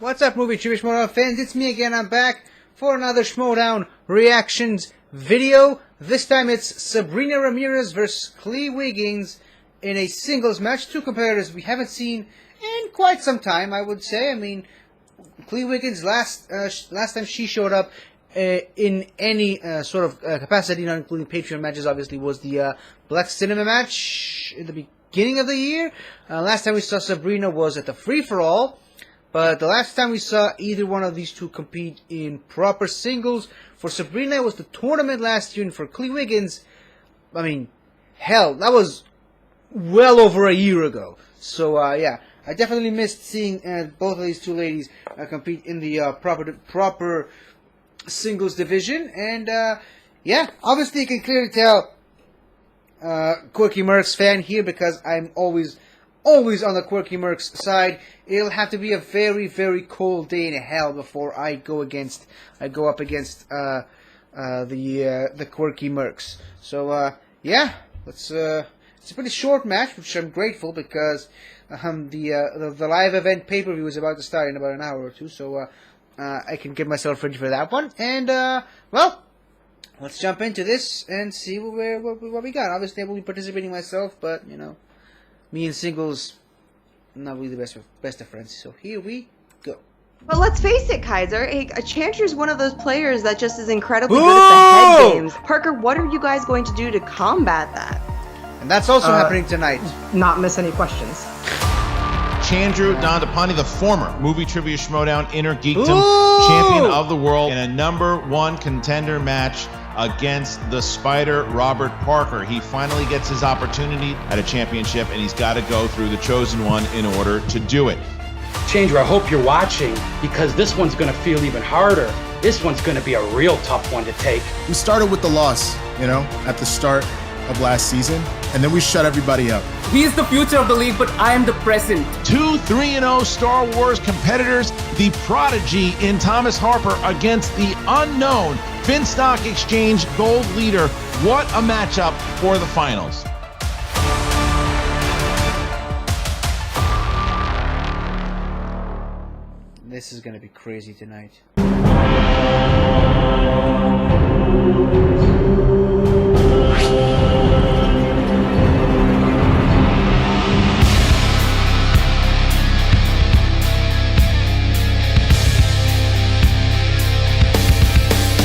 What's up, movie trivia Schmoedown fans? It's me again. I'm back for another Schmoedown reactions video. This time it's Sabrina Ramirez versus Klee Wiggins in a singles match. Two competitors we haven't seen in quite some time, I would say. I mean, Klee Wiggins last time she showed up in any sort of capacity, not including Patreon matches, obviously, was the Black Cinema match in the beginning of the year. Last time we saw Sabrina was at the free-for-all. But the last time we saw either one of these two compete in proper singles, for Sabrina it was the tournament last year, and for Klee Wiggins, I mean, hell, that was well over a year ago. So, yeah, I definitely missed seeing both of these two ladies compete in the proper singles division. And, yeah, obviously you can clearly tell Quirky Mercs fan here, because I'm always on the Quirky Mercs side. It'll have to be a very, very cold day in hell before I go up against the Quirky Mercs. So yeah, it's a pretty short match, which I'm grateful, because the live event pay-per-view is about to start in about an hour or two. So I can get myself ready for that one. And well, let's jump into this and see what we got. Obviously, I will be participating myself, but you know, me and singles, not really the best of friends. So here we go. But let's face it, Kaiser, Chanter's one of those players that just is incredibly good at the head games. Parker, what are you guys going to do to combat that? And that's also happening tonight. Not miss any questions. Chandru Dandapani, the former Movie Trivia Schmoedown Inner Geekdom champion of the world, in a #1 contender match against the Spider, Robert Parker. He finally gets his opportunity at a championship, and he's got to go through the chosen one in order to do it. Chandru, I hope you're watching, because this one's going to feel even harder. This one's going to be a real tough one to take. We started with the loss, you know, at the start of last season, and then we shut everybody up. He is the future of the league, but I am the present. 2 3-0 Star Wars competitors, the prodigy in Thomas Harper against the unknown Finstock Exchange gold leader. What a matchup for the finals. This is gonna be crazy tonight.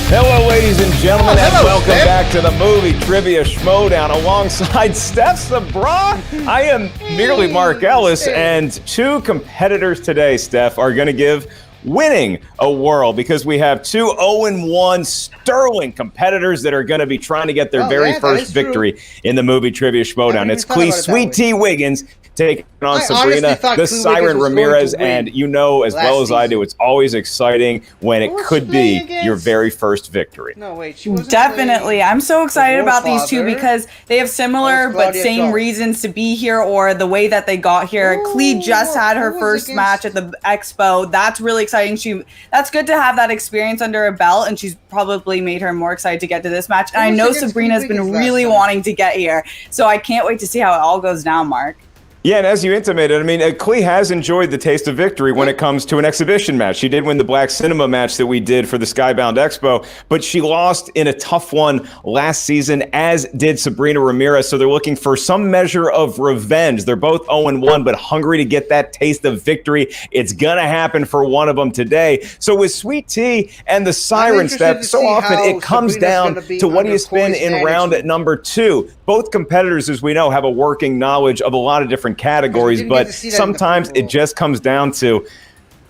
Hello, ladies and gentlemen, and welcome back to the Movie Trivia Schmoedown. Alongside Steph Sabra, I am merely Mark Ellis, and two competitors today, Steph, are going to give winning a whirl, because we have two 0-1 sterling competitors that are going to be trying to get their very first victory in the Movie Trivia Schmoedown. It's Klee Sweet Tea Wiggins taking on Sabrina, the Siren Ramirez, and you know as well as I do, it's always exciting when it could be your very first victory. No, wait, she wasn't Definitely. I'm so excited about these two, because they have similar but same reasons to be here, or the way that they got here. Klee just had her first match at the Expo. That's really exciting. That's good to have that experience under her belt, and she's probably made her more excited to get to this match. And I know Sabrina's been really wanting to get here, so I can't wait to see how it all goes down, Mark. Yeah, and as you intimated, I mean, Klee has enjoyed the taste of victory when it comes to an exhibition match. She did win the Black Cinema match that we did for the Skybound Expo, but she lost in a tough one last season, as did Sabrina Ramirez. So they're looking for some measure of revenge. They're both 0-1, but hungry to get that taste of victory. It's going to happen for one of them today. So with Sweet Tea and the Siren Step, so often it comes down to what do you spin in round at #2. Both competitors, as we know, have a working knowledge of a lot of different categories, but sometimes it just comes down to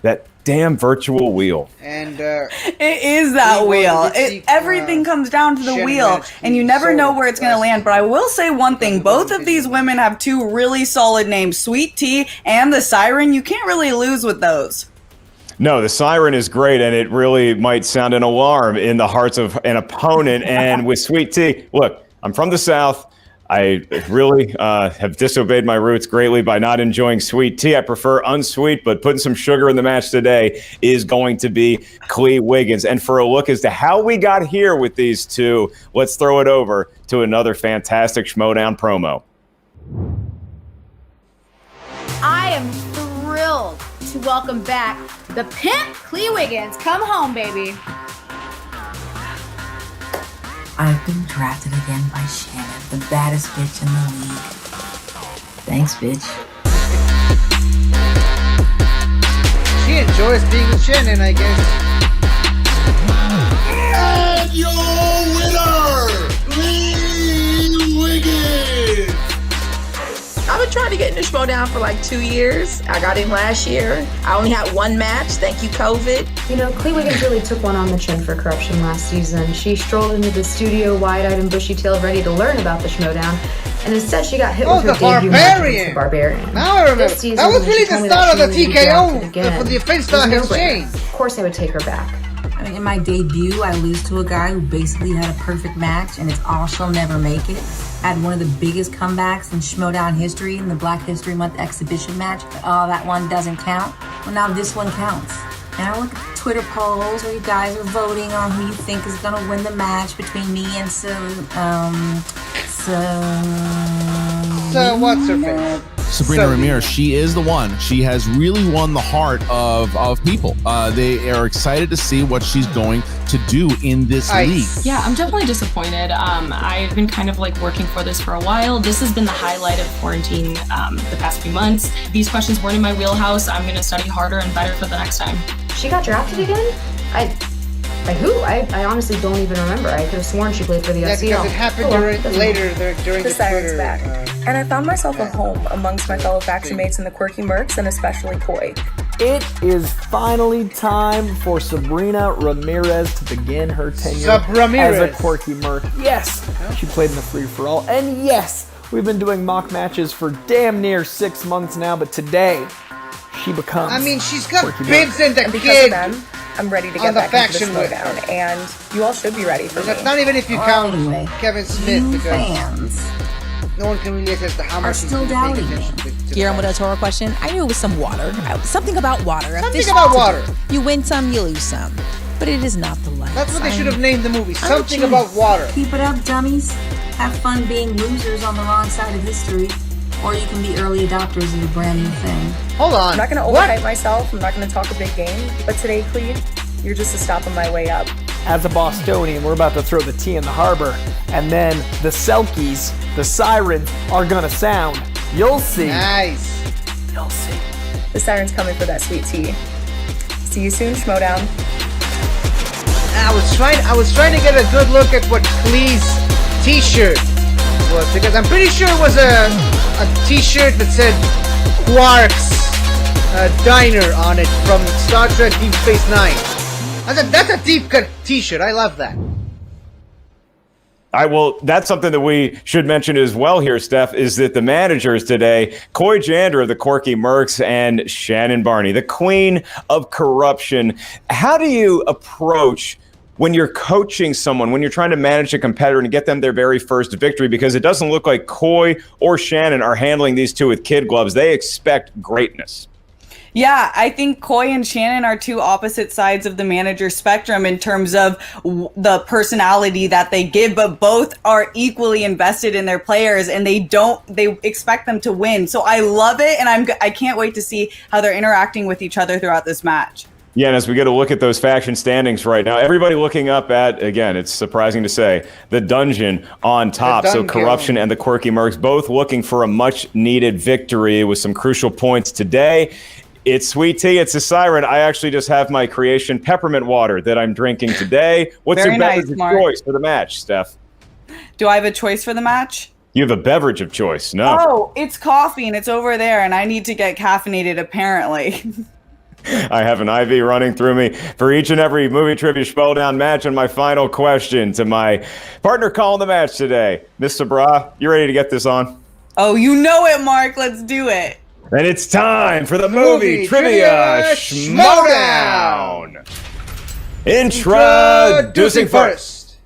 that damn virtual wheel. And it is that wheel. Everything comes down to the wheel, and you never know where it's going to land. But I will say one thing: both of these women have two really solid names, Sweet Tea and the Siren. You can't really lose with those. No, the Siren is great, and it really might sound an alarm in the hearts of an opponent. And with Sweet Tea, look, I'm from the South. I really have disobeyed my roots greatly by not enjoying sweet tea. I prefer unsweet, but putting some sugar in the match today is going to be Klee Wiggins. And for a look as to how we got here with these two, let's throw it over to another fantastic Schmoedown promo. I am thrilled to welcome back The pimp, Klee Wiggins. Come home, baby. I've been drafted again by Shannon, the baddest bitch in the league. Thanks, bitch. She enjoys being with Shannon, I guess. And your winner, Klee Wiggins! I've been trying to get into Schmoedown for like 2 years. I got in last year. I only had one match. Thank you, COVID. You know, Klee Wiggins really took one on the chin for corruption last season. She strolled into the studio wide-eyed and bushy-tailed, ready to learn about the Schmoedown, and instead she got hit with her debut match against the Barbarian. Now I remember. This season, That was when really she told the me that start of she the needed to be drafted TKO again, for the Offense it was Stock no Exchange. brainer. Of course I would take her back. I mean, in my debut, I lose to a guy who basically had a perfect match, and it's all she'll never make it. I had one of the biggest comebacks in Schmoedown history in the Black History Month exhibition match, but that one doesn't count. Well, now this one counts. And I look at the Twitter polls where you guys are voting on who you think is going to win the match between me and what's her face? Sabrina Ramirez, she is the one. She has really won the heart of people. They are excited to see what she's going to do in this league. Yeah, I'm definitely disappointed. I've been kind of like working for this for a while. This has been the highlight of quarantine the past few months. These questions weren't in my wheelhouse. I'm going to study harder and better for the next time. She got drafted again? By who? I honestly don't even remember. I could have sworn she played for the SCL. Because it happened during the Siren's Twitter. back. And I found myself a home amongst my fellow faction mates in the Quirky Mercs, and especially Koi. It is finally time for Sabrina Ramirez to begin her tenure as a Quirky Merc. Yes, she played in the free-for-all, and yes, we've been doing mock matches for damn near 6 months now, but today, she becomes she's got Quirky Bibs Merc. and the And because kid. of them, I'm ready to on get the back into faction the with Schmoedown, and you all should be ready for me. That's not even if you count Kevin Smith, you because fans no one can really attest to how much are still doubting me. Guillermo del Toro question. I knew it was some water. Something about water. Something about water. You win some, you lose some. But it is not the life. That's what they should have named the movie. I'm Something cheap. about water. Keep it up, dummies. Have fun being losers on the wrong side of history. Or you can be early adopters of a brand new thing. Hold on. I'm not going to overhype myself. I'm not going to talk a big game. But today, Klee, you're just a stop on my way up. As a Bostonian, we're about to throw the tea in the harbor, and then the Selkies, the sirens, are gonna sound. You'll see. Nice. You'll see. The siren's coming for that sweet tea. See you soon, Schmoedown. I was trying to get a good look at what Klee's t-shirt was, because I'm pretty sure it was a t-shirt that said Quark's Diner on it from Star Trek Deep Space Nine. That's a deep cut t-shirt. I love that. That's something that we should mention as well here, Steph, is that the managers today, Coy Jander of the Quirky Mercs and Shannon Barney, the queen of corruption. How do you approach when you're coaching someone, when you're trying to manage a competitor and get them their very first victory? Because it doesn't look like Coy or Shannon are handling these two with kid gloves. They expect greatness. Yeah, I think Coy and Shannon are two opposite sides of the manager spectrum in terms of the personality that they give, but both are equally invested in their players, and they expect them to win. So I love it, and I can't wait to see how they're interacting with each other throughout this match. Yeah, and as we get a look at those faction standings right now, everybody looking up at, again, it's surprising to say, the dungeon on top. So Corruption and the Quirky Mercs both looking for a much-needed victory with some crucial points today. It's sweet tea. It's a siren. I actually just have my creation peppermint water that I'm drinking today. What's your beverage of choice for the match, Steph? Do I have a choice for the match? You have a beverage of choice. No. Oh, it's coffee, and it's over there, and I need to get caffeinated, apparently. I have an IV running through me for each and every movie trivia Schmoedown match. And my final question to my partner calling the match today, Miss Sabra, you ready to get this on? Oh, you know it, Mark. Let's do it. And it's time for the movie trivia Schmoedown. Introducing first,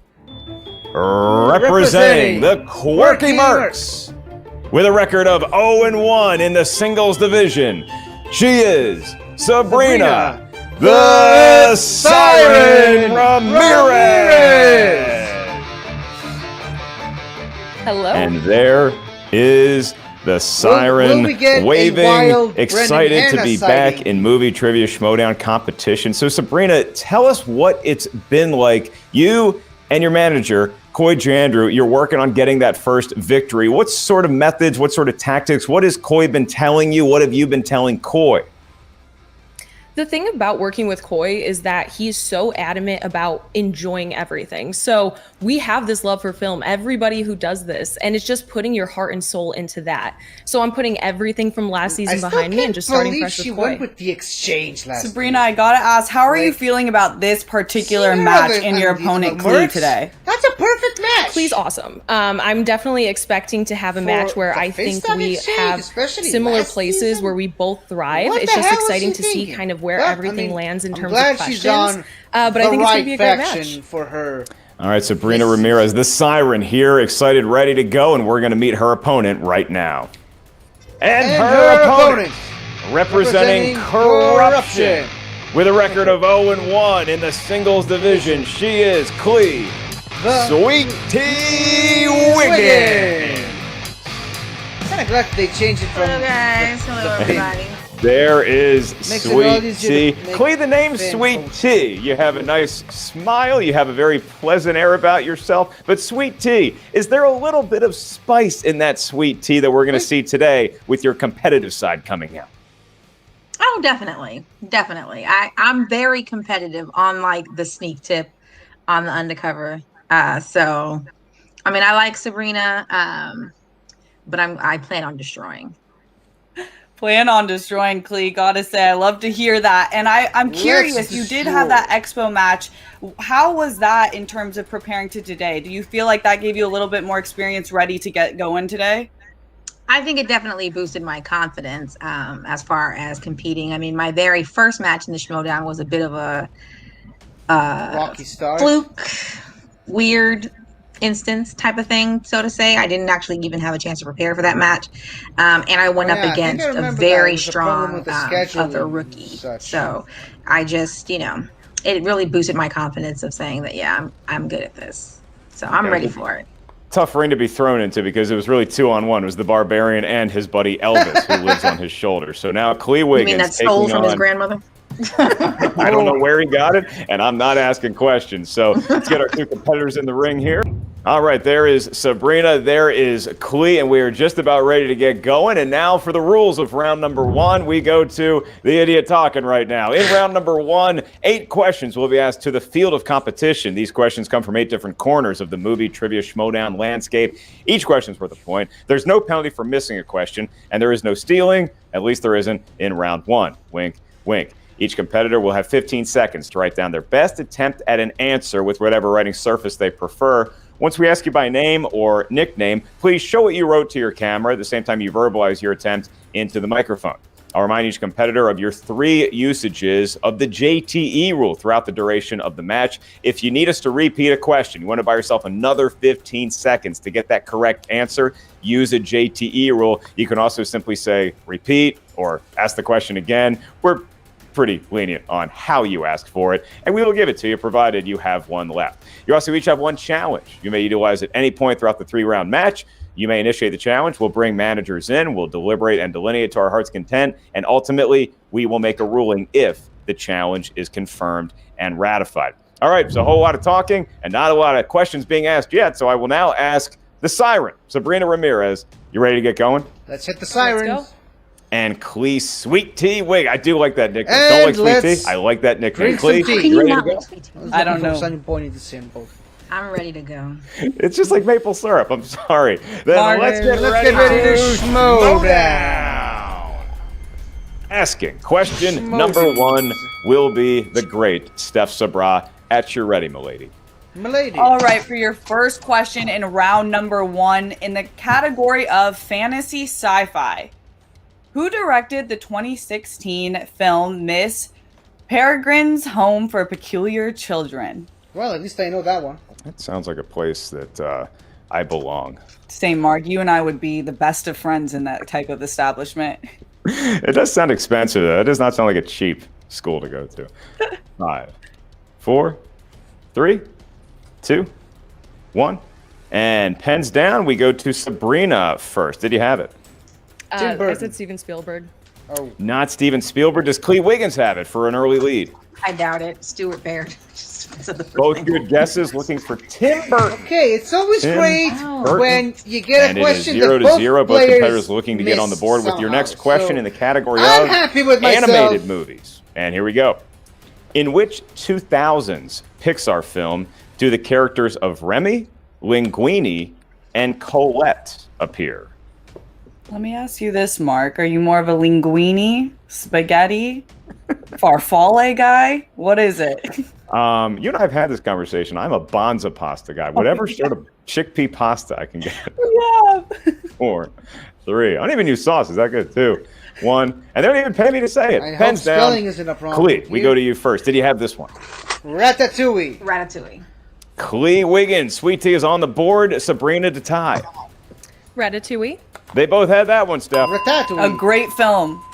representing the Quirky Mercs with a record of 0-1 in the singles division, she is Sabrina the Siren Ramirez. Hello. And there is The siren will we get a waving, wild excited Brendan to be Hanna back sighting? in Movie Trivia Schmoedown competition. So Sabrina, tell us what it's been like. You and your manager, Coy Jandreau, you're working on getting that first victory. What sort of methods, what sort of tactics, what has Coy been telling you? What have you been telling Coy? The thing about working with Coy is that he's so adamant about enjoying everything. So we have this love for film, everybody who does this, and it's just putting your heart and soul into that. So I'm putting everything from last season behind me and just starting fresh with she Coy. went with the exchange last Sabrina, I gotta ask, how are you feeling about this particular match and your opponent Klee today? That's a perfect match. Klee's awesome. I'm definitely expecting to have a match where I think we have similar places where we both thrive. What It's the just hell was exciting he to see thinking? kind of where everything lands in I'm terms glad of questions. she's on But I the think it's going to right be a great faction match. for her. All right, Sabrina Ramirez, the siren here, excited, ready to go, and we're going to meet her opponent right now. And her opponent, representing corruption, with a record of 0-1 in the singles division, she is Klee Sweet Tea Wiggins. Kind of glad they changed it from. Hello, guys. Hello, everybody. There is Makes it a lot Sweet easier Tea. to make Klee, the name fans Sweet focus. Tea. You have a nice smile. You have a very pleasant air about yourself. But Sweet Tea, is there a little bit of spice in that Sweet Tea that we're going to see today with your competitive side coming out? Oh, definitely. Definitely. I'm very competitive on like the sneak tip on the undercover. So, I mean, I like Sabrina, but I plan on destroying. Plan on destroying Klee, gotta say, I love to hear that. And I'm curious, you did have that Expo match. How was that in terms of preparing to today? Do you feel like that gave you a little bit more experience ready to get going today? I think it definitely boosted my confidence as far as competing. I mean, my very first match in the Schmoedown was a bit of a Rocky Star fluke, weird instance type of thing, so to say. I didn't actually even have a chance to prepare for that match, and I went up against a very strong other rookie. So I just, it really boosted my confidence of saying that I'm good at this. So I'm ready for it. Tough ring to be thrown into because it was really 2-on-1. It was the Barbarian and his buddy Elvis who lives on his shoulder. So now Klee Wiggins You mean that stole taking from his on- grandmother? I don't know where he got it, and I'm not asking questions. So let's get our two competitors in the ring here. All right, there is Sabrina, there is Klee, and we are just about ready to get going. And now for the rules of round number 1, we go to the idiot talking right now. In round number 1, 8 questions will be asked to the field of competition. These questions come from 8 different corners of the movie trivia Schmoedown landscape. Each question is worth a point. There's no penalty for missing a question, and there is no stealing. At least there isn't in round 1. Wink, wink. Each competitor will have 15 seconds to write down their best attempt at an answer with whatever writing surface they prefer. Once we ask you by name or nickname, please show what you wrote to your camera at the same time you verbalize your attempt into the microphone. I'll remind each competitor of your 3 usages of the JTE rule throughout the duration of the match. If you need us to repeat a question, you want to buy yourself another 15 seconds to get that correct answer, use a JTE rule. You can also simply say repeat or ask the question again. We're pretty lenient on how you ask for it, and we will give it to you provided you have one left. You also each have one challenge. You may utilize at any point throughout the 3-round match. You may initiate the challenge. We'll bring managers in. We'll deliberate and delineate to our heart's content, and ultimately, we will make a ruling if the challenge is confirmed and ratified. All right, so a whole lot of talking and not a lot of questions being asked yet, so I will now ask the siren, Sabrina Ramirez. You ready to get going? Let's hit the sirens. Let's go. And Klee Sweet Tea Wig. I do like that nickname. And Don't like Sweet Tea? I like that nickname. drink some Klee, tea. you ready to go? I don't know. Pointing to Sam both. I'm ready to go. It's just like maple syrup. I'm sorry. Then Martin, let's get ready to Schmoedown. Asking question number 1 will be the great Steph Sabra. At your ready, milady. Milady. All right, for your first question in round number 1 in the category of fantasy sci-fi. Who directed the 2016 film Miss Peregrine's Home for Peculiar Children? Well, at least I know that one. That sounds like a place that I belong. Same, Mark. You and I would be the best of friends in that type of establishment. It does sound expensive, though. It does not sound like a cheap school to go to. 5, 4, 3, 2, 1. And pens down. We go to Sabrina first. Did you have it? I said Steven Spielberg. Oh. Not Steven Spielberg. Does Klee Wiggins have it for an early lead? I doubt it. Stuart Baird. Both good guesses. Looking for Tim Burton. Okay, it's always great Burton. when you get And a question it is 0 that to both 0. Both players competitors looking to get on the board with your next question in the category I'm of happy with myself. animated movies. And here we go. In which 2000s Pixar film do the characters of Remy, Linguini, and Colette appear? Let me ask you this, Mark. Are you more of a linguine, spaghetti, farfalle guy? What is it? You and I have had this conversation. I'm a bonza pasta guy. Whatever sort of chickpea pasta I can get. Yeah. 4, 3. I don't even use sauce. Is that good? 2, 1. And they don't even pay me to say it. I hope Pens down. spelling isn't a problem. Klee, we go to you first. Did you have this one? Ratatouille. Ratatouille. Klee Wiggins. Sweet Tea is on the board. Sabrina to tie. Ratatouille. They both had that one, Steph. Ratatouille. A great film.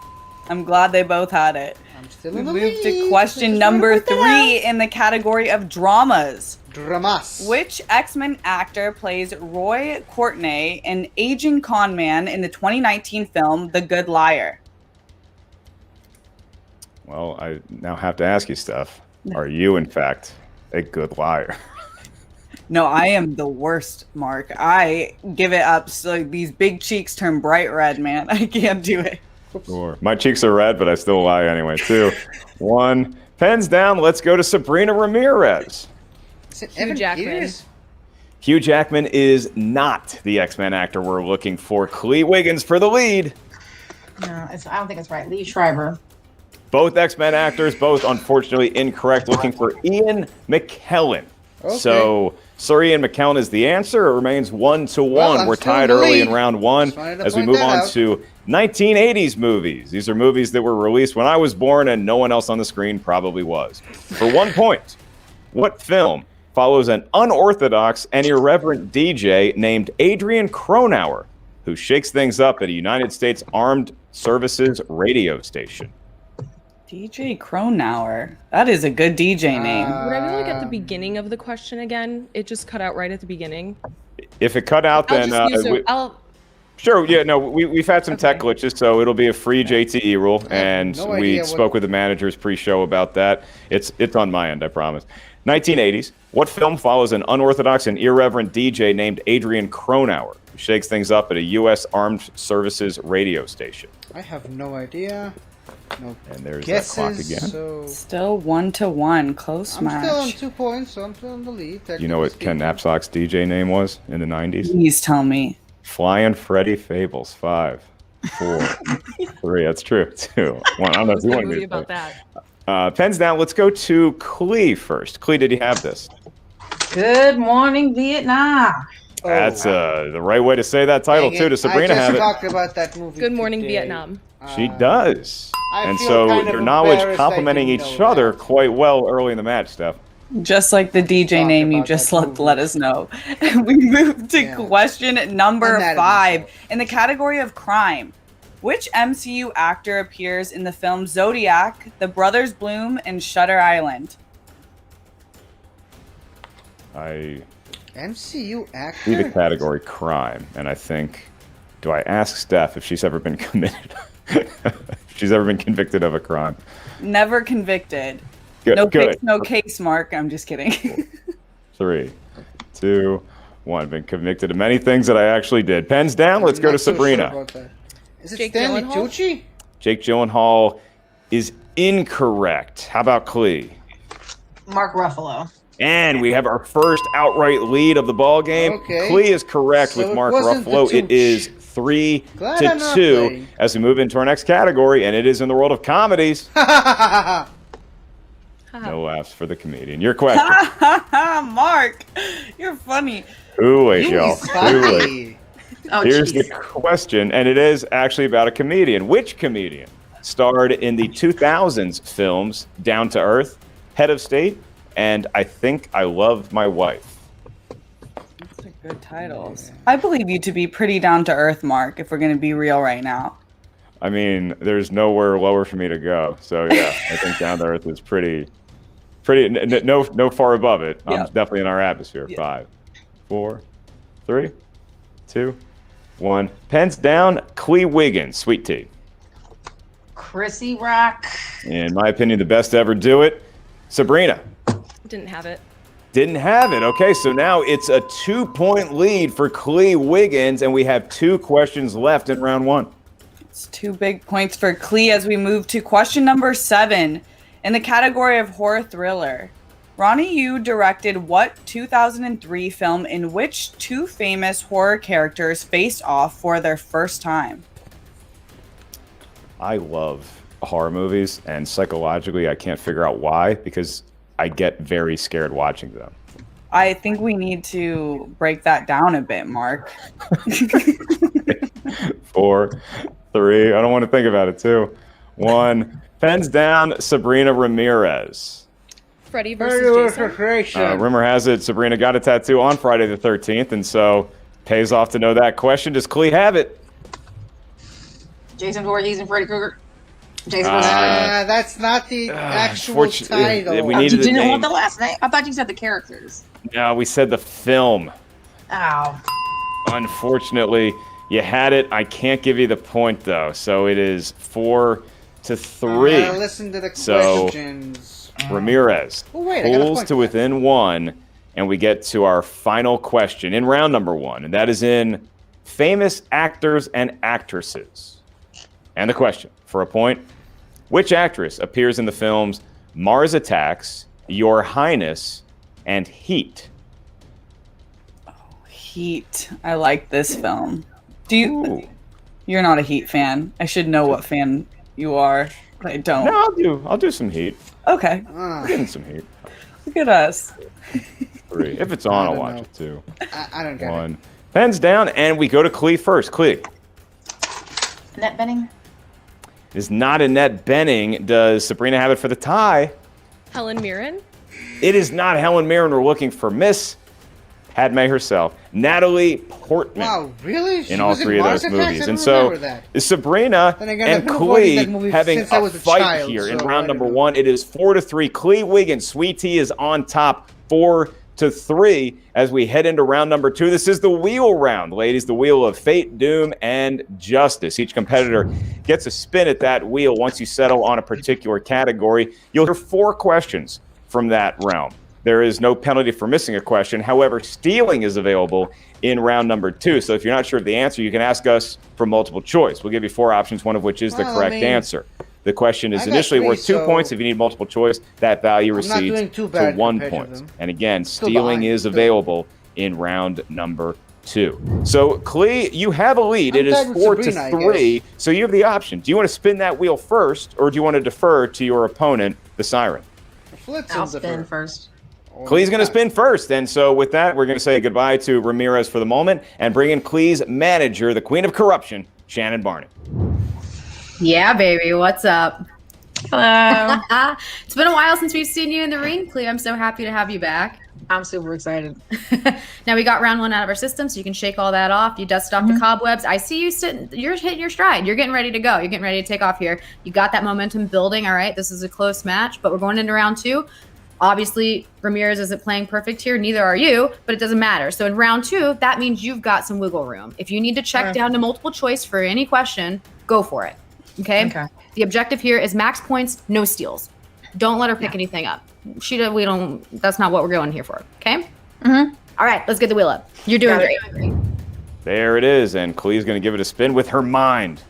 I'm glad they both had it. I'm still We in the move lead. to question number 3 in the category of dramas. Dramas. Which X-Men actor plays Roy Courtney, an aging con man in the 2019 film The Good Liar? Well, I now have to ask you, Steph. Are you, in fact, a good liar? No, I am the worst, Mark. I give it up. So these big cheeks turn bright red, man. I can't do it. Sure. My cheeks are red, but I still lie anyway. 2, 1. Pens down. Let's go to Sabrina Ramirez. Hugh Jackman. Hugh Jackman is not the X-Men actor we're looking for. Klee Wiggins for the lead. No, I don't think it's right. Lee Schreiber. Both X-Men actors, both unfortunately incorrect. Looking for Ian McKellen. Okay. So, Sir Ian McKellen is the answer. It remains 1-1. Well, We're still tied in the early lead. in round 1 Just wanted to as we point move that on out. to 1980s movies. These are movies that were released when I was born and no one else on the screen probably was. For 1 point, what film follows an unorthodox and irreverent DJ named Adrian Cronauer, who shakes things up at a United States Armed Services radio station? DJ Cronauer. That is a good DJ name. Would I be able to get the beginning of the question again? It just cut out right at the beginning. If it cut out, then sure. Yeah, no, we've had some tech glitches, so it'll be a free JTE rule, and we spoke with the managers pre-show about that. It's on my end, I promise. 1980s. What film follows an unorthodox and irreverent DJ named Adrian Cronauer, who shakes things up at a U.S. Armed Services radio station? I have no idea. No And there's guesses, that clock again. So Still 1-1. Close I'm match. still on 2 points, so I'm still in the lead. You know what Ken Knapsack's DJ name was in the 90s? Please tell me. Flying Freddy Fables. 5, 4, 3. That's true. 2, 1. I don't know if you want me to about that. Pens down. Let's go to Klee first. Klee, did you have this? Good morning, Vietnam. That's the right way to say that title, too. Does Sabrina have it? I just talked about that movie Good Morning, today. Vietnam. She does. I And feel so kind of your knowledge embarrassed I complementing didn't each know other quite well early in the match, Steph. Just like the DJ name you just let us know. We move to question number 5 in the category of crime. Which MCU actor appears in the film Zodiac, The Brothers Bloom, and Shutter Island? I MCU see actor? the category crime, and I think, do I ask Steph if she's ever been committed? If she's ever been convicted of a crime? Never convicted. Good, no good. case, no case, Mark. I'm just kidding. 3, 2, 1. Been convicted of many things that I actually did. Pens down. Let's go to Sabrina. Is it Stanley Tucci? Jake Gyllenhaal is incorrect. How about Klee? Mark Ruffalo. And we have our first outright lead of the ball game. Okay. Klee is correct So with it Mark wasn't the Ruffalo. It Tooch. is 3 Glad I'm to not 2 playing. as we move into our next category, and it is in the world of comedies. No laughs for the comedian. Your question. Mark, you're funny. Too late, y'all. He's Too funny. late. Oh, Here's geez. the question, and it is actually about a comedian. Which comedian starred in the 2000s films Down to Earth, Head of State, and I Think I Love My Wife? Those are good titles. I believe you to be pretty down to earth, Mark, if we're going to be real right now. I mean, there's nowhere lower for me to go. So yeah, I think Down to Earth is pretty, no far above it. I'm Yeah. definitely in our atmosphere. Yeah. 5, 4, 3, 2, 1. Pens down, Klee Wiggins, Sweet Tea. Chrissy Rock. In my opinion, the best to ever do it. Sabrina. Didn't have it. Didn't have it. Okay, so now it's a 2-point lead for Klee Wiggins, and we have 2 questions left in round 1. It's 2 big points for Klee as we move to question number 7 in the category of horror thriller. Ronnie Yu directed what 2003 film in which 2 famous horror characters faced off for their first time? I love horror movies, and psychologically I can't figure out why, because I get very scared watching them. I think we need to break that down a bit, Mark. 4, 3, I don't want to think about it too. 1, pens down, Sabrina Ramirez. Freddy versus Jason. Rumor has it Sabrina got a tattoo on Friday the 13th, and so pays off to know that question. Does Klee have it? Jason Voorhees and Freddy Krueger. Jason versus Freddy. That's not the actual title. We needed you didn't the name. want the last name? I thought you said the characters. No, we said the film. Oh. Unfortunately, you had it. I can't give you the point, though. So it is 4-3. Listen to the questions. Ramirez pulls to within 1, and we get to our final question in round number 1, and that is in famous actors and actresses. And the question, for a point, which actress appears in the films Mars Attacks, Your Highness, and Heat? Heat. I like this film. You're not a Heat fan. I should know what fan you are, but I don't. No, I'll do some Heat. Okay. I'm getting some Heat. Look at us. 3. If it's on, I'll watch it too. I don't get 1. Pens down, and we go to Klee first. Klee. Annette Bening. It is not Annette Bening. Does Sabrina have it for the tie? Helen Mirren. It is not Helen Mirren. We're looking for Miss Padme herself, Natalie Portman. Wow, really? In all 3 of those movies. And so Sabrina and Klee having a fight here in round number 1. It is 4-3. Klee Wiggins, Sweet Tea is on top 4-3 as we head into round number 2. This is the wheel round, ladies, the wheel of fate, doom, and justice. Each competitor gets a spin at that wheel. Once you settle on a particular category, you'll hear 4 questions from that realm. There is no penalty for missing a question. However, stealing is available in round number 2. So if you're not sure of the answer, you can ask us for multiple choice. We'll give you 4 options, one of which is the correct answer. The question is initially worth 2 points. If you need multiple choice, that value recedes to 1 point. And again, stealing is available in round number 2. So, Klee, you have a lead. It is 4-3. So you have the option. Do you want to spin that wheel first, or do you want to defer to your opponent, the Siren? I'll spin first. Klee's going to spin first. And so with that, we're going to say goodbye to Ramirez for the moment and bring in Klee's manager, the queen of corruption, Shannon Barney. Yeah, baby. What's up? Hello. It's been a while since we've seen you in the ring, Klee. I'm so happy to have you back. I'm super excited. Now we got round 1 out of our system, so you can shake all that off. You dust off the cobwebs. I see you sitting. You're hitting your stride. You're getting ready to go. You're getting ready to take off here. You got that momentum building. All right. This is a close match, but we're going into round 2. Obviously, Ramirez isn't playing perfect here. Neither are you, but it doesn't matter. So in round 2, that means you've got some wiggle room. If you need to check down to multiple choice for any question, go for it. Okay? The objective here is max points, no steals. Don't let her pick anything up. That's not what we're going here for. Okay? All right, let's get the wheel up. You're doing great. There it is, and Klee's going to give it a spin with her mind.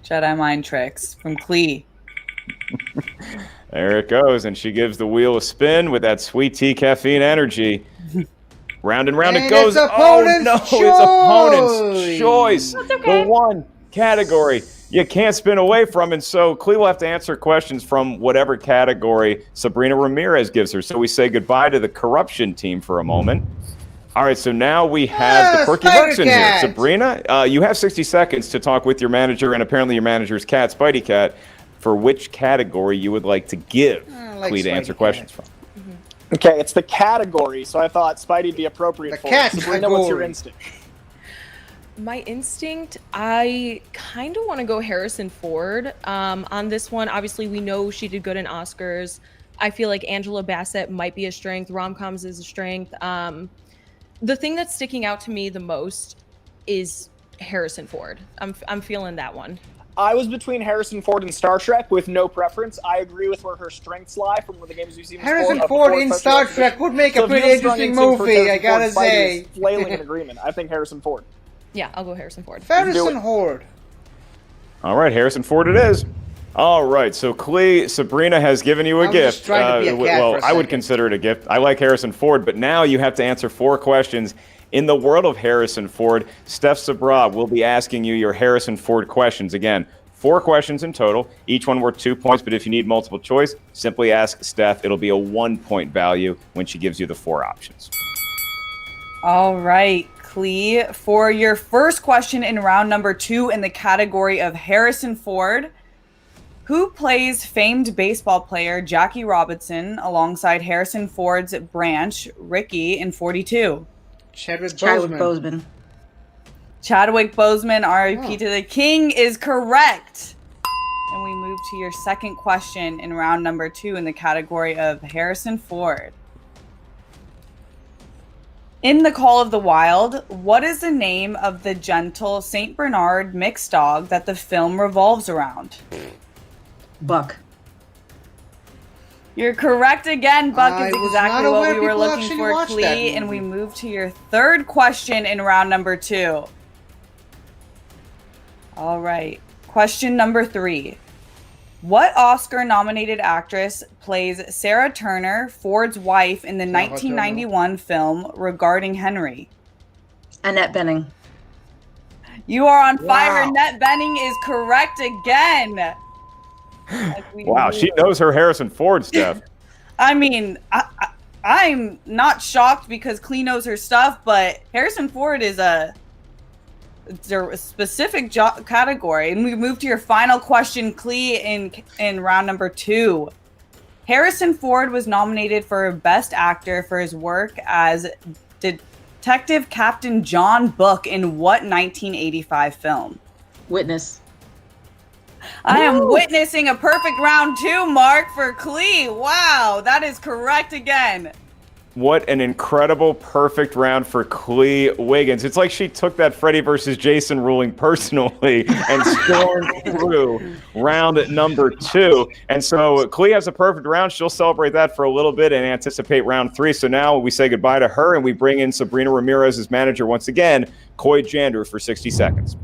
Jedi mind tricks from Klee. There it goes, and she gives the wheel a spin with that Sweet Tea caffeine energy. Round and round it goes. Oh no, it's opponent's choice. That's okay. The one category you can't spin away from, and so Klee will have to answer questions from whatever category Sabrina Ramirez gives her. So we say goodbye to the corruption team for a moment. All right, so now we have the Quirky Mercs in here. Sabrina, you have 60 seconds to talk with your manager and apparently your manager's cat, Spidey Cat, for which category you would like to give Klee to answer questions from. Okay, it's the category, so I thought Spidey'd be appropriate for it. Sabrina, what's your instinct? My instinct, I kind of want to go Harrison Ford on this one. Obviously, we know she did good in Oscars. I feel like Angela Bassett might be a strength. Rom-coms is a strength. The thing that's sticking out to me the most is Harrison Ford. I'm feeling that one. I was between Harrison Ford and Star Trek with no preference. I agree with where her strengths lie from the games we've seen. Harrison Ford in Star Trek would make a pretty interesting movie, I gotta say. Flailing in agreement. I think Harrison Ford. Yeah, I'll go Harrison Ford. Harrison Ford. All right, Harrison Ford it is. All right, so Klee, Sabrina has given you a gift. Just trying to be a cat for a I would second. consider it a gift. I like Harrison Ford, but now you have to answer 4 questions. In the world of Harrison Ford, Steph Sabra will be asking you your Harrison Ford questions. Again, 4 questions in total, each one worth 2 points, but if you need multiple choice, simply ask Steph. It'll be a 1-point value when she gives you the 4 options. All right, Klee, for your first question in round number 2 in the category of Harrison Ford, who plays famed baseball player Jackie Robinson alongside Harrison Ford's branch, Ricky, in 42? Chadwick Boseman. Chadwick Boseman, RIP to the King, is correct. And we move to your second question in round number 2 in the category of Harrison Ford. In The Call of the Wild, what is the name of the gentle St. Bernard mixed dog that the film revolves around? Buck. You're correct again. Buck is exactly what we were looking actually for, watched that Klee. And movie. we move to your third question in round number 2. All right. Question number 3. What Oscar-nominated actress plays Sarah Turner, Ford's wife, in the 1991 film Regarding Henry? Annette Bening. You are on fire. Annette Bening is correct again. Wow, she knows her Harrison Ford stuff. I mean, I'm not shocked because Klee knows her stuff, but Harrison Ford is a specific category. And we move to your final question, Klee, in round number 2. Harrison Ford was nominated for Best Actor for his work as Detective Captain John Book in what 1985 film? Witness. I am witnessing a perfect round 2 mark for Klee. Wow, that is correct again. What an incredible, perfect round for Klee Wiggins. It's like she took that Freddy versus Jason ruling personally and stormed through round number 2. And so Klee has a perfect round. She'll celebrate that for a little bit and anticipate round 3. So now we say goodbye to her and we bring in Sabrina Ramirez as manager once again, Coy Jandreau, for 60 seconds.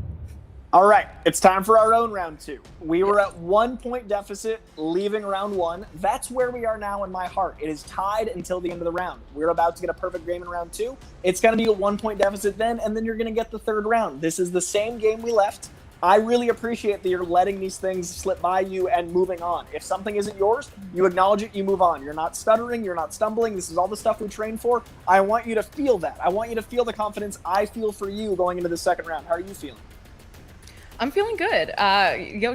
All right, it's time for our own round 2. We were at 1-point deficit leaving round 1. That's where we are now in my heart. It is tied until the end of the round. We're about to get a perfect game in round 2. It's going to be a 1-point deficit then, and then you're going to get the third round. This is the same game we left. I really appreciate that you're letting these things slip by you and moving on. If something isn't yours, you acknowledge it, you move on. You're not stuttering, you're not stumbling. This is all the stuff we train for. I want you to feel that. I want you to feel the confidence I feel for you going into the second round. How are you feeling? I'm feeling good.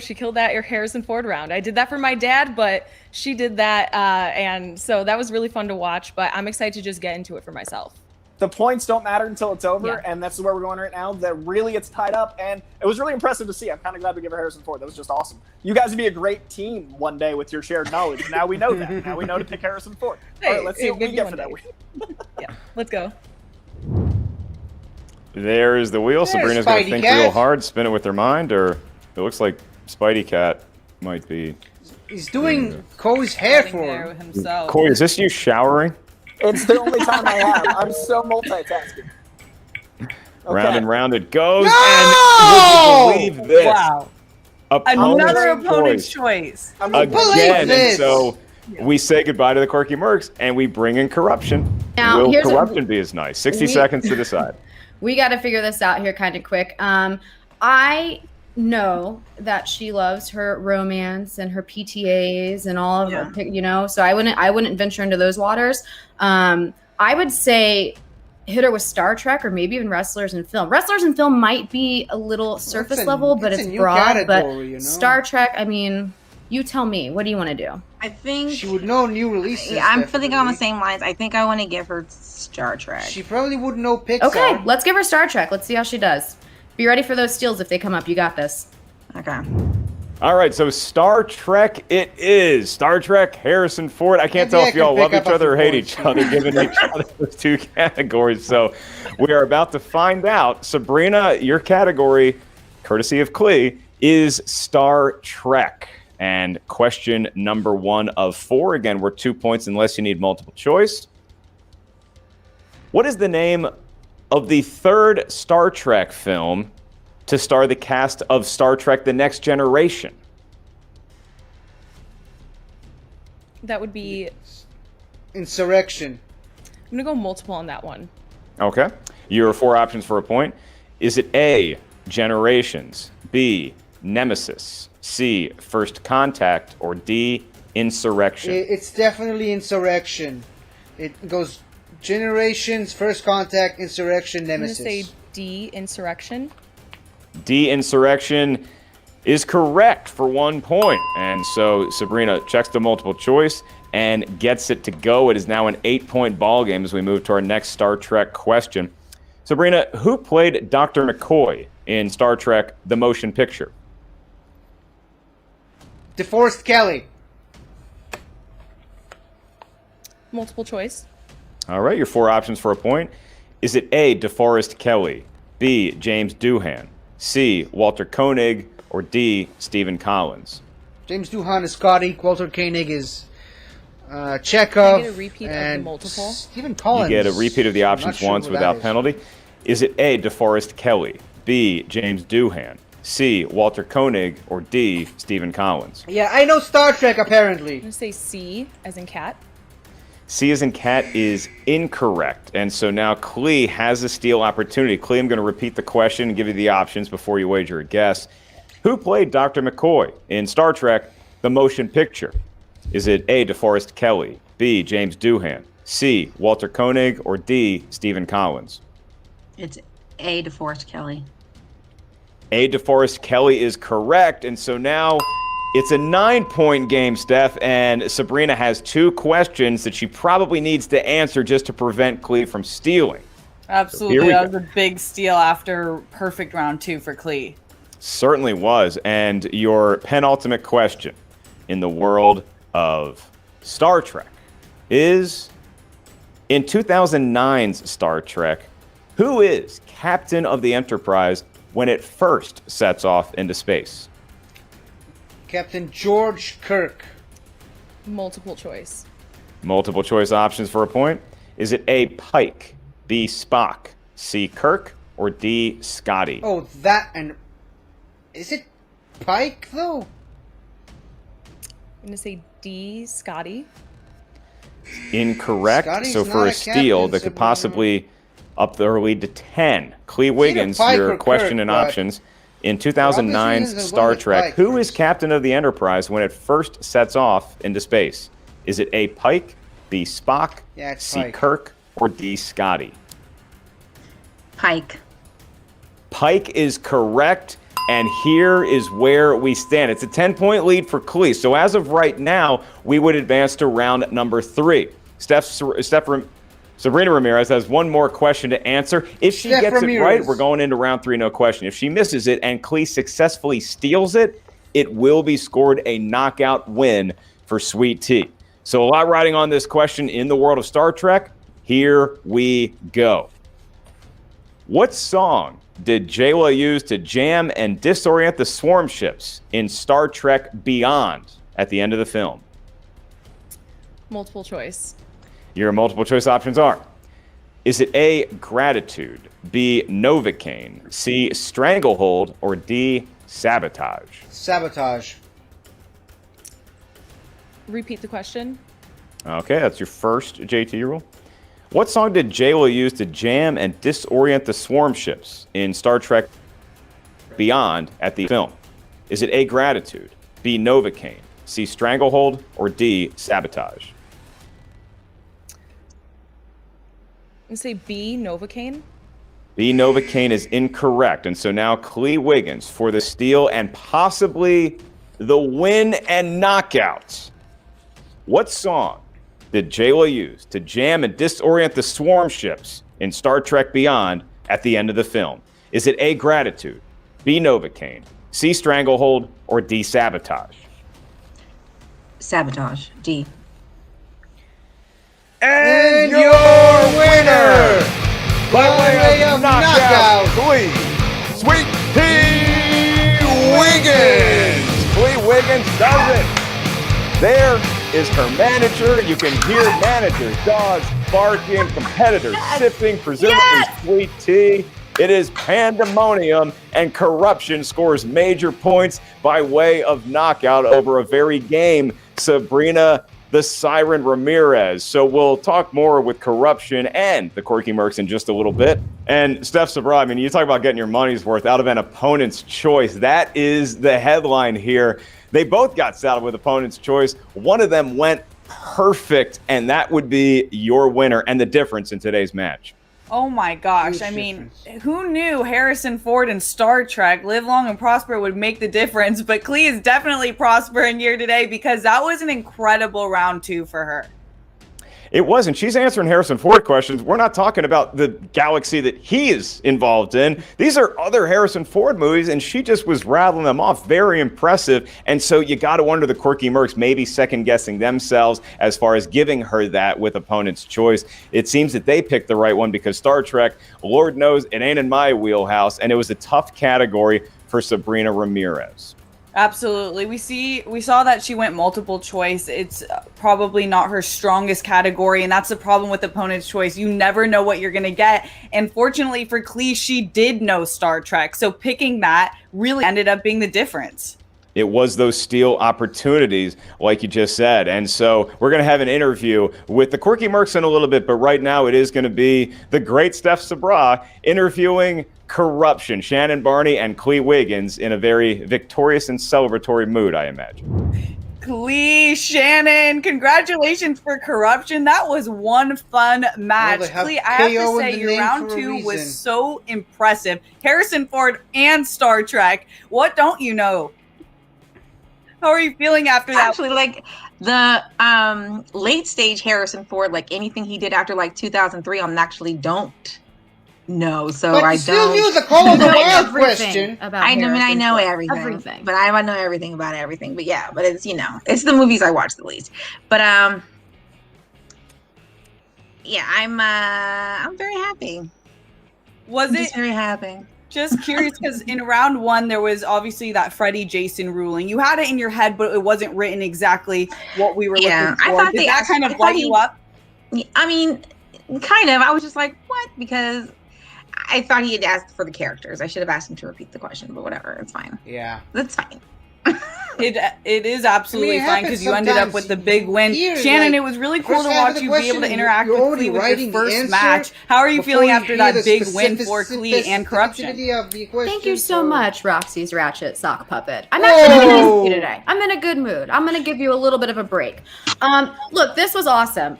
She killed that Harrison Ford round. I did that for my dad, but she did that, and so that was really fun to watch. But I'm excited to just get into it for myself. The points don't matter until it's over, and that's where we're going right now. That really, it's tied up, and it was really impressive to see. I'm kind of glad we gave her Harrison Ford. That was just awesome. You guys would be a great team one day with your shared knowledge. Now we know that. Now we know to pick Harrison Ford. All right, let's see what we get for that. Yeah, let's go. There is the wheel. Sabrina's going to think real hard, spin it with her mind, or it looks like Spidey Cat might be. He's doing Coy's hair for himself. Coy, is this you showering? It's the only time I have. I'm so multitasking. Okay. Round and round it goes. No! And would you believe this? Wow. Another opponent's choice. Again, and so we say goodbye to the Quirky Mercs, and we bring in corruption. Now, Will here's corruption be as nice? 60 seconds to decide. We got to figure this out here kind of quick. I know that she loves her romance and her PTAs and all of her, so I wouldn't venture into those waters. I would say hit her with Star Trek or maybe even Wrestlers in Film. Wrestlers in Film might be a little surface level, but it's broad. But Star Trek, I mean, you tell me. What do you want to do? I think she would know new releases. Yeah, I'm feeling on the same lines. I think I want to give her Star Trek. She probably wouldn't know Pixar. Okay, let's give her Star Trek. Let's see how she does. Be ready for those steals if they come up. You got this. Okay. All right, so Star Trek it is. Star Trek, Harrison Ford. I can't tell if y'all love each other or hate each other, given each other those two categories. So we are about to find out. Sabrina, your category, courtesy of Klee, is Star Trek. And question number 1 of 4. Again, we're 2 points unless you need multiple choice. What is the name of the 3rd Star Trek film to star the cast of Star Trek: The Next Generation? That would be Insurrection. I'm going to go multiple on that one. Okay. Your 4 options for a point. Is it A, Generations, B, Nemesis, C, First Contact, or D, Insurrection? It's definitely Insurrection. It goes Generations, First Contact, Insurrection, Nemesis. I'm going to say D, Insurrection. D, Insurrection is correct for 1 point. And so Sabrina checks the multiple choice and gets it to go. It is now an 8-point ball game as we move to our next Star Trek question. Sabrina, who played Dr. McCoy in Star Trek: The Motion Picture? DeForest Kelley. Multiple choice. All right, your 4 options for a point. Is it A, DeForest Kelley, B, James Doohan, C, Walter Koenig, or D, Stephen Collins? James Doohan is Scotty. Walter Koenig is Chekhov. Can I get a repeat of the multiple? Stephen Collins. You get a repeat of the options once without penalty. Is it A, DeForest Kelley, B, James Doohan, C, Walter Koenig, or D, Stephen Collins? Yeah, I know Star Trek, apparently. I'm going to say C, as in cat. C as in cat is incorrect. And so now Klee has a steal opportunity. Klee, I'm going to repeat the question and give you the options before you wager a guess. Who played Dr. McCoy in Star Trek: The Motion Picture? Is it A, DeForest Kelley, B, James Doohan, C, Walter Koenig, or D, Stephen Collins? It's A, DeForest Kelley. A, DeForest Kelley is correct. And so now it's a 9-point game, Steph, and Sabrina has 2 questions that she probably needs to answer just to prevent Klee from stealing. Absolutely. So that was a big steal after perfect round 2 for Klee. Certainly was. And your penultimate question in the world of Star Trek is, in 2009's Star Trek, who is Captain of the Enterprise when it first sets off into space? Captain George Kirk. Multiple choice. Multiple choice options for a point. Is it A, Pike, B, Spock, C, Kirk, or D, Scotty? Oh, that and... Is it Pike, though? I'm going to say D, Scotty. Incorrect. Scotty's so for not a a steal captain, that could Sabrina. possibly up the lead to 10. Klee Wiggins, Pike your or question Kirk, and but- options. In 2009's Obviously, Star there's one Trek, with who Pike is captain of the Enterprise when it first sets off into space? Is it A, Pike, B, Spock, Yeah, it's C, Pike. Kirk, or D, Scotty? Pike. Pike is correct, and here is where we stand. It's a 10-point lead for Klee. So as of right now, we would advance to round number 3. Sabrina Ramirez has one more question to answer. If she gets it right, we're going into round 3, no question. If she misses it and Klee successfully steals it, it will be scored a knockout win for Sweet Tea. So a lot riding on this question in the world of Star Trek. Here we go. What song did Jayla use to jam and disorient the swarm ships in Star Trek Beyond at the end of the film? Multiple choice. Your multiple choice options are: is it A, Gratitude, B, Novocaine, C, Stranglehold, or D, Sabotage? Sabotage. Repeat the question. Okay, that's your first JT rule. What song did Jayla use to jam and disorient the swarm ships in Star Trek Beyond at the film? Is it A, Gratitude, B, Novocaine, C, Stranglehold, or D, Sabotage? And say B, Novocaine. B, Novocaine is incorrect. And so now Klee Wiggins for the steal and possibly the win and knockout. What song did Jayla use to jam and disorient the swarm ships in Star Trek Beyond at the end of the film? Is it A, Gratitude, B, Novocaine, C, stranglehold, or D, sabotage? Sabotage. D. And your winner, by way of knockout, Klee Sweet Tea Wiggins. Klee Wiggins does it. There is her manager. You can hear managers, dogs barking, competitors sipping, presumably sweet tea. It is pandemonium, and Corruption scores major points by way of knockout over a very game Sabrina the Siren Ramirez. So we'll talk more with Corruption and the Quirky Mercs in just a little bit. And Steph Sabra, I mean, you talk about getting your money's worth out of an opponent's choice. That is the headline here. They both got saddled with opponent's choice. One of them went perfect, and that would be your winner and the difference in today's match. Oh my gosh. I mean, who knew Harrison Ford and Star Trek, Live Long and Prosper, would make the difference? But Klee is definitely prospering here today because that was an incredible round 2 for her. It wasn't. She's answering Harrison Ford questions. We're not talking about the galaxy that he is involved in. These are other Harrison Ford movies, and she just was rattling them off. Very impressive. And so you got to wonder the Quirky Mercs maybe second-guessing themselves as far as giving her that with opponent's choice. It seems that they picked the right one because Star Trek, Lord knows, it ain't in my wheelhouse, and it was a tough category for Sabrina Ramirez. Absolutely. We saw that she went multiple choice. It's probably not her strongest category, and that's the problem with opponent's choice. You never know what you're going to get. And fortunately for Klee, she did know Star Trek. So picking that really ended up being the difference. It was those steal opportunities, like you just said. And so we're going to have an interview with the Quirky Mercs in a little bit, but right now it is going to be the great Steph Sabra interviewing Corruption, Shannon Barney and Klee Wiggins in a very victorious and celebratory mood, I imagine. Klee, Shannon, congratulations for Corruption. That was one fun match. Klee, I have to say, your round 2 was so impressive. Harrison Ford and Star Trek. What don't you know? How are you feeling after that? Actually, like the late stage Harrison Ford, like anything he did after like 2003, I'm actually don't know. So but I still don't. Knew the call of the wild question. I know everything. But I know everything about everything. But yeah, but it's it's the movies I watch the least. But yeah, I'm very happy. I'm just very happy? Just curious, because in round 1, there was obviously that Freddie Jason ruling. You had it in your head, but it wasn't written exactly what we were looking for. I thought Did that kind of light you up? I mean, kind of. I was just like, what? Because I thought he had asked for the characters. I should have asked him to repeat the question, but whatever. It's fine. Yeah. That's fine. It is absolutely fine because you ended up with the big win. Shannon, like, it was really cool to watch you be able to interact with Klee with your first match. How are you feeling after that big win for Klee and Corruption? Thank you so much, Roxy's Ratchet Sock Puppet. I'm actually nice to you today. I'm in a good mood. I'm going to give you a little bit of a break. Look, this was awesome.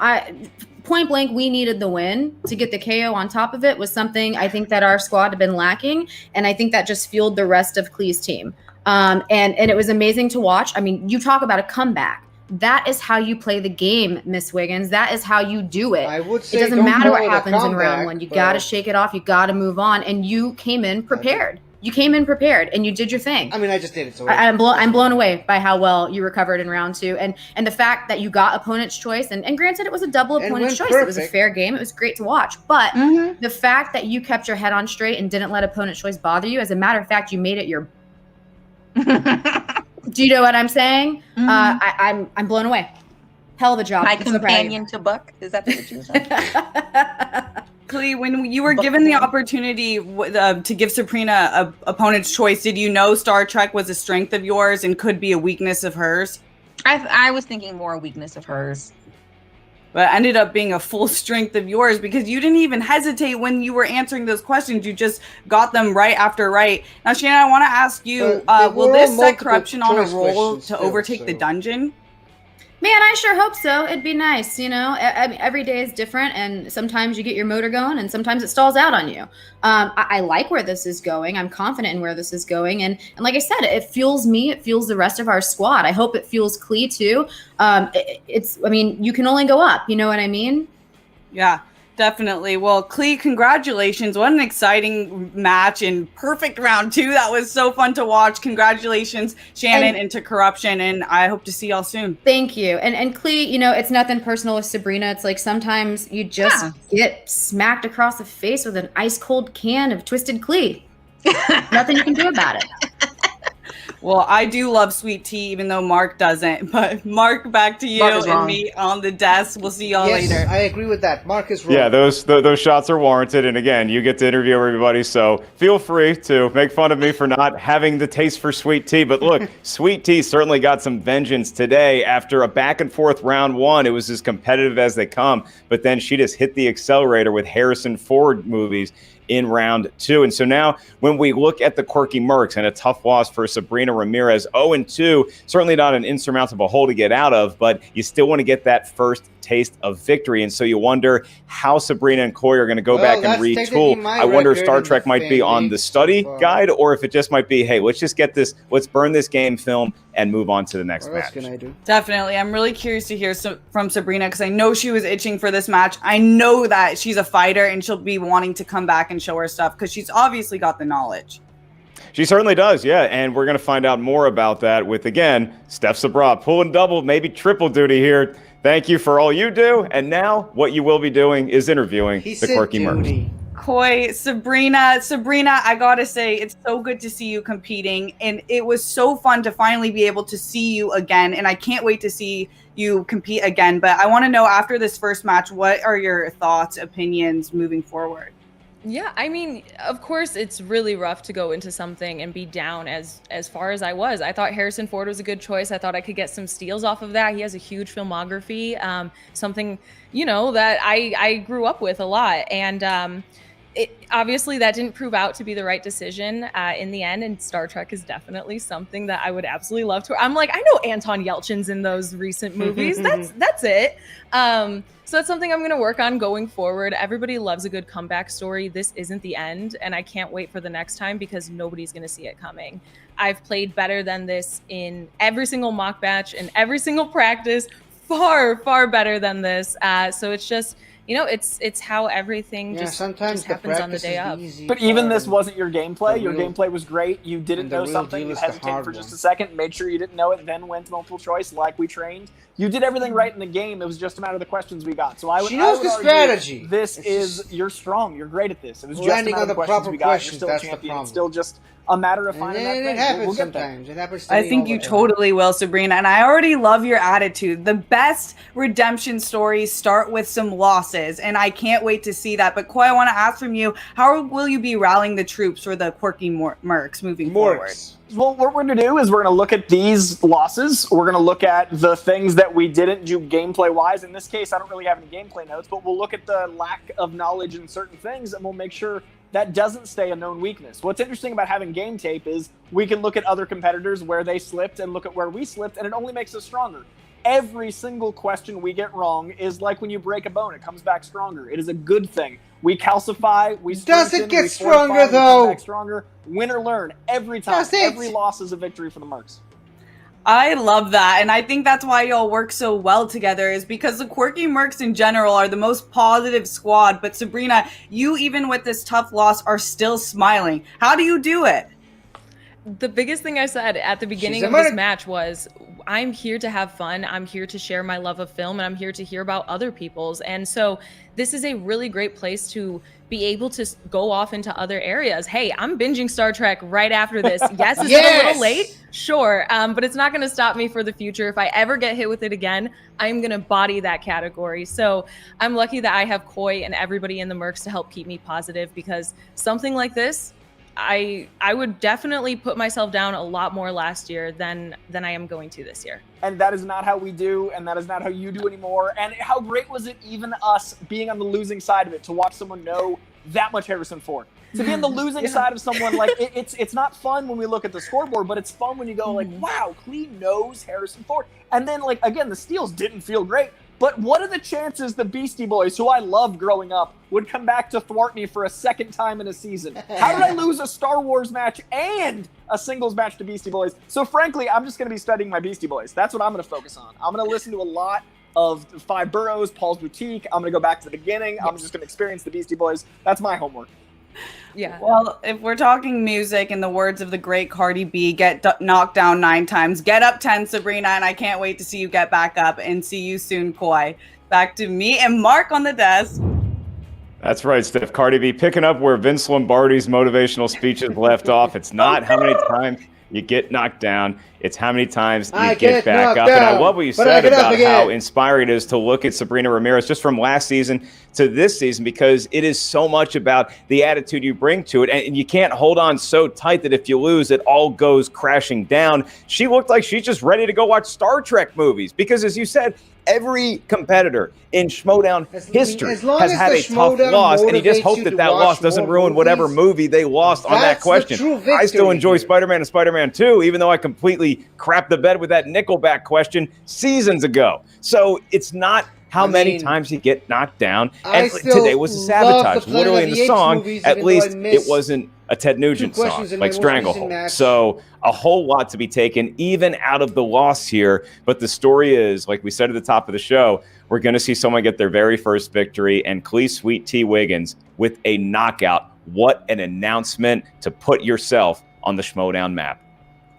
Point blank, we needed the win. To get the KO on top of it was something I think that our squad had been lacking, and I think that just fueled the rest of Klee's team. And it was amazing to watch. I mean, you talk about a comeback. That is how you play the game, Miss Wiggins. That is how you do it. I would say it doesn't matter what happens in round 1. You got to shake it off. You got to move on. And you came in prepared. You came in prepared, and you did your thing. I mean, I just did it. So I'm blown away by how well you recovered in round 2, and the fact that you got opponent's choice. And granted, it was a double opponent's choice. It was a fair game. It was great to watch. But the fact that you kept your head on straight and didn't let opponent's choice bother you, as a matter of fact, you made it your. Do you know what I'm saying? I'm blown away. Hell of a job. My companion to Buck. Is that what you said? Klee, when you were given the opportunity to give Sabrina a opponent's choice, did you know Star Trek was a strength of yours and could be a weakness of hers? I was thinking more a weakness of hers. But it ended up being a full strength of yours because you didn't even hesitate when you were answering those questions. You just got them right after right. Now, Shannon, I want to ask you, will this set Corruption on a roll to overtake the dungeon? Man, I sure hope so. It'd be nice, I mean, every day is different, and sometimes you get your motor going, and sometimes it stalls out on you. I like where this is going. I'm confident in where this is going, and like I said, it fuels me. It fuels the rest of our squad. I hope it fuels Klee too. I mean, you can only go up. You know what I mean? Yeah. Definitely. Well, Klee, congratulations. What an exciting match and perfect round 2. That was so fun to watch. Congratulations, Shannon, into Corruption, and I hope to see y'all soon. Thank you. And Klee, you know, it's nothing personal with Sabrina. It's like sometimes you just get smacked across the face with an ice cold can of Twisted Klee. Nothing you can do about it. Well, I do love sweet tea, even though Mark doesn't. But Mark, back to you and me on the desk. We'll see y'all later. I agree with that. Mark is wrong. Yeah, those shots are warranted. And again, you get to interview everybody, so feel free to make fun of me for not having the taste for sweet tea. But look, sweet tea certainly got some vengeance today. After a back and forth round 1, it was as competitive as they come. But then she just hit the accelerator with Harrison Ford movies in round 2. And so now when we look at the quirky Mercs and a tough loss for Sabrina Ramirez, 0-2, certainly not an insurmountable hole to get out of, but you still want to get that first taste of victory. And so you wonder how Sabrina and Koi are going to go back and retool. I wonder if Star Trek might be on the study guide, or if it just might be, hey, let's just get this, let's burn this game film and move on to the next match. Definitely. I'm really curious to hear from Sabrina, because I know she was itching for this match. I know that she's a fighter and she'll be wanting to come back and show her stuff, because she's obviously got the knowledge. She certainly does, yeah. And we're going to find out more about that with, again, Steph Sabra pulling double, maybe triple duty here. Thank you for all you do. And now what you will be doing is interviewing the quirky Mercs. Koi, Sabrina, I gotta say, it's so good to see you competing, and it was so fun to finally be able to see you again, and I can't wait to see you compete again. But I want to know, after this first match, what are your thoughts, opinions moving forward? Yeah, I mean, of course, it's really rough to go into something and be down as far as I was. I thought Harrison Ford was a good choice. I thought I could get some steals off of that. He has a huge filmography, something, you know, that I grew up with a lot. And obviously that didn't prove out to be the right decision in the end. And Star Trek is definitely something that I would absolutely love to. I'm like, I know Anton Yelchin's in those recent movies. That's it. So that's something I'm going to work on going forward. Everybody loves a good comeback story. This isn't the end, and I can't wait for the next time, because nobody's going to see it coming. I've played better than this in every single mock match and every single practice, far, far better than this. So it's just, you know, it's how everything just happens on the day of. But even this wasn't your gameplay. Your gameplay was great. You didn't know something. You hesitated for just a second, made sure you didn't know it, then went to multiple choice like we trained. You did everything right in the game. It was just a matter of the questions we got. So I would argue strategy. You're strong. You're great at this. It was just a matter of the questions we got. You're still a champion. It's still just a matter of finding that thing. It happens sometimes. It happens to I think you totally will, Sabrina. And I already love your attitude. The best redemption stories start with some losses, and I can't wait to see that. But Koi, I want to ask from you, how will you be rallying the troops for the quirky Mercs moving forward? Well, what we're going to do is we're going to look at these losses. We're going to look at the things that we didn't do gameplay-wise. In this case, I don't really have any gameplay notes, but we'll look at the lack of knowledge in certain things, and we'll make sure that doesn't stay a known weakness. What's interesting about having game tape is we can look at other competitors where they slipped and look at where we slipped, and it only makes us stronger. Every single question we get wrong is like when you break a bone, it comes back stronger. It is a good thing. We calcify, we strengthen, doesn't get stronger though. We come back stronger. Win or learn every time. Every loss is a victory for the Mercs. I love that, and I think that's why y'all work so well together, is because the quirky Mercs in general are the most positive squad. But Sabrina, you, even with this tough loss, are still smiling. How do you do it? The biggest thing I said at the beginning of this match was, I'm here to have fun. I'm here to share my love of film, and I'm here to hear about other people's. And so this is a really great place to be able to go off into other areas. Hey, I'm binging Star Trek right after this. Yes, it's a little late, sure, but it's not going to stop me for the future. If I ever get hit with it again, I'm going to body that category. So I'm lucky that I have Koi and everybody in the Mercs to help keep me positive, because something like this, I would definitely put myself down a lot more last year than I am going to this year. And that is not how we do, and that is not how you do anymore. And how great was it, even us being on the losing side of it, to watch someone know that much Harrison Ford? To be on the losing side of someone, like, it's not fun when we look at the scoreboard, but it's fun when you go, like, wow, Klee knows Harrison Ford. And then, like, again, the steals didn't feel great. But what are the chances the Beastie Boys, who I loved growing up, would come back to thwart me for a second time in a season? How did I lose a Star Wars match and a singles match to Beastie Boys? So frankly, I'm just going to be studying my Beastie Boys. That's what I'm going to focus on. I'm going to listen to a lot of 5 Boroughs, Paul's Boutique. I'm going to go back to the beginning. I'm just going to experience the Beastie Boys. That's my homework. Yeah. Well, if we're talking music, in the words of the great Cardi B, get knocked down 9 times, get up 10, Sabrina, and I can't wait to see you get back up, and see you soon, Koi. Back to me and Mark on the desk. That's right, Steph. Cardi B picking up where Vince Lombardi's motivational speeches left off. It's not how many times you get knocked down. It's how many times you get back up. And I love what you said about how inspiring it is to look at Sabrina Ramirez just from last season to this season, because it is so much about the attitude you bring to it. And you can't hold on so tight that if you lose, it all goes crashing down. She looked like she's just ready to go watch Star Trek movies because, as you said, every competitor in Schmoedown history has had a tough loss, and you just hope that that loss doesn't ruin whatever movie they lost on that question. I still enjoy Spider-Man and Spider-Man 2, even though I completely crapped the bed with that Nickelback question seasons ago. So it's not how many times you get knocked down. And today was a sabotage. Literally in the song, at least it wasn't a Ted Nugent song, like Stranglehold. So a whole lot to be taken, even out of the loss here. But the story is, like we said at the top of the show, we're going to see someone get their very first victory, and Klee Sweet T Wiggins with a knockout. What an announcement to put yourself on the Schmoedown map.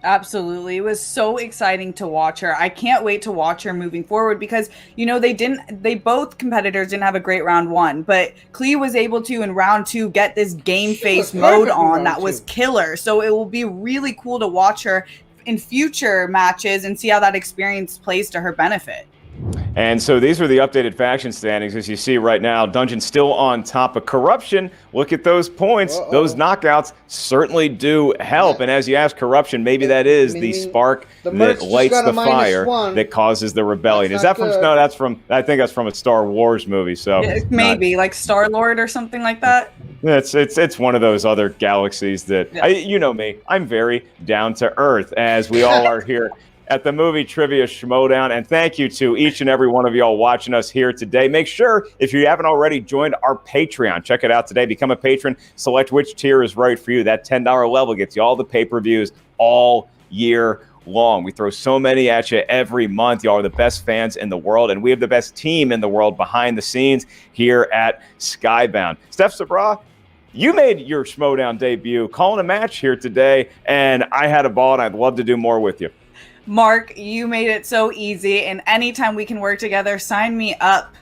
Absolutely. It was so exciting to watch her. I can't wait to watch her moving forward because, you know, they both competitors didn't have a great round 1, but Klee was able to, in round 2, get this game face mode on that was killer. So it will be really cool to watch her in future matches and see how that experience plays to her benefit. And so these are the updated faction standings. As you see right now, Dungeon still on top of Corruption. Look at those points. Those knockouts certainly do help. And as you ask Corruption, maybe that is the spark that lights the fire that causes the rebellion. Is that from, no, that's from, I think that's from a Star Wars movie. So yeah, maybe like Star-Lord or something like that. It's one of those other galaxies that, you know me, I'm very down to earth, as we all are here at the Movie Trivia Schmoedown. And thank you to each and every one of y'all watching us here today. Make sure, if you haven't already, joined our Patreon. Check it out today. Become a patron. Select which tier is right for you. That $10 level gets you all the pay-per-views all year long. We throw so many at you every month. Y'all are the best fans in the world, and we have the best team in the world behind the scenes here at Skybound. Steph Sabra, you made your Schmoedown debut calling a match here today, and I had a ball, and I'd love to do more with you. Mark, you made it so easy, and anytime we can work together, sign me up.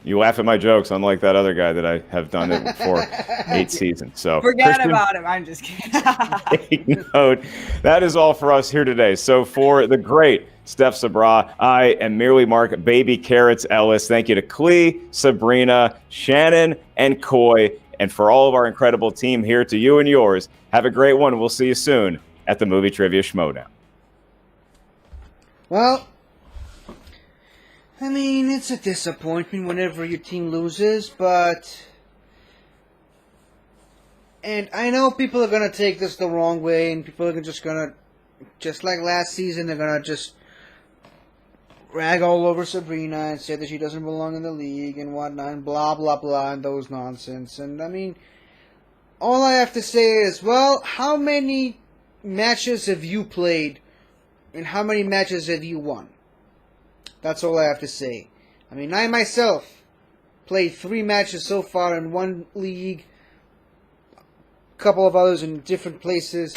You laugh at my jokes, unlike that other guy that I have done it for 8 seasons. So forget about him. I'm just kidding. Take note. That is all for us here today. So for the great Steph Sabra, I am merely Mark Baby Carrots Ellis. Thank you to Klee, Sabrina, Shannon, and Koi, and for all of our incredible team here, to you and yours. Have a great one. We'll see you soon at the Movie Trivia Schmoedown. Well, I mean, it's a disappointment whenever your team loses, but... And I know people are going to take this the wrong way, and people are just going to, just like last season, they're going to just rag all over Sabrina and say that she doesn't belong in the league and whatnot, and blah, blah, blah, and those nonsense. And, I mean, all I have to say is, well, how many matches have you played? And how many matches have you won? That's all I have to say. I mean, I myself played 3 matches so far in one league, a couple of others in different places,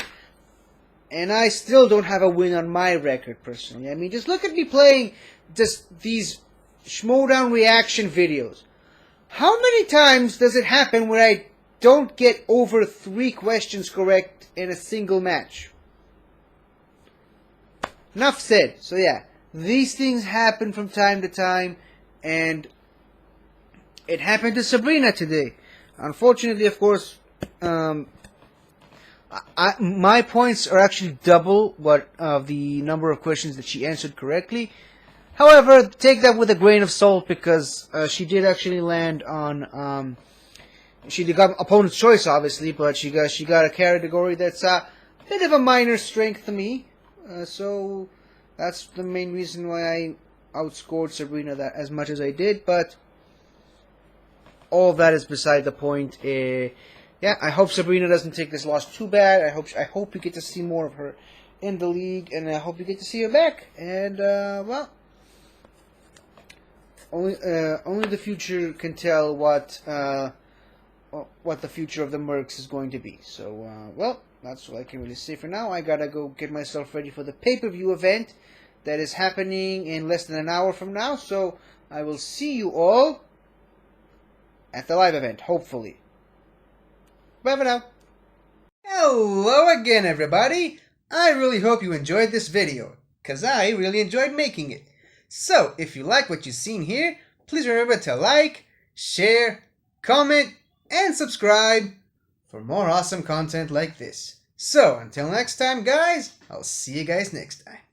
and I still don't have a win on my record, personally. I mean, just look at me playing these Schmoedown reaction videos. How many times does it happen where I don't get over 3 questions correct in a single match? Enough said. So yeah, these things happen from time to time, and it happened to Sabrina today. Unfortunately, of course, my points are actually double what the number of questions that she answered correctly. However, take that with a grain of salt, because she did actually land on she got opponent's choice, obviously, but she got a category that's a bit of a minor strength to me. So that's the main reason why I outscored Sabrina that as much as I did, but all that is beside the point. Yeah, I hope Sabrina doesn't take this loss too bad. I hope you get to see more of her in the league, and I hope you get to see her back. And well, only the future can tell what the future of the Mercs is going to be. So, well, that's all I can really say for now. I gotta go get myself ready for the pay-per-view event that is happening in less than an hour from now. So, I will see you all at the live event, hopefully. Bye for now. Hello again, everybody. I really hope you enjoyed this video, because I really enjoyed making it. So, if you like what you've seen here, please remember to like, share, comment, and subscribe for more awesome content like this. So, until next time, guys, I'll see you guys next time.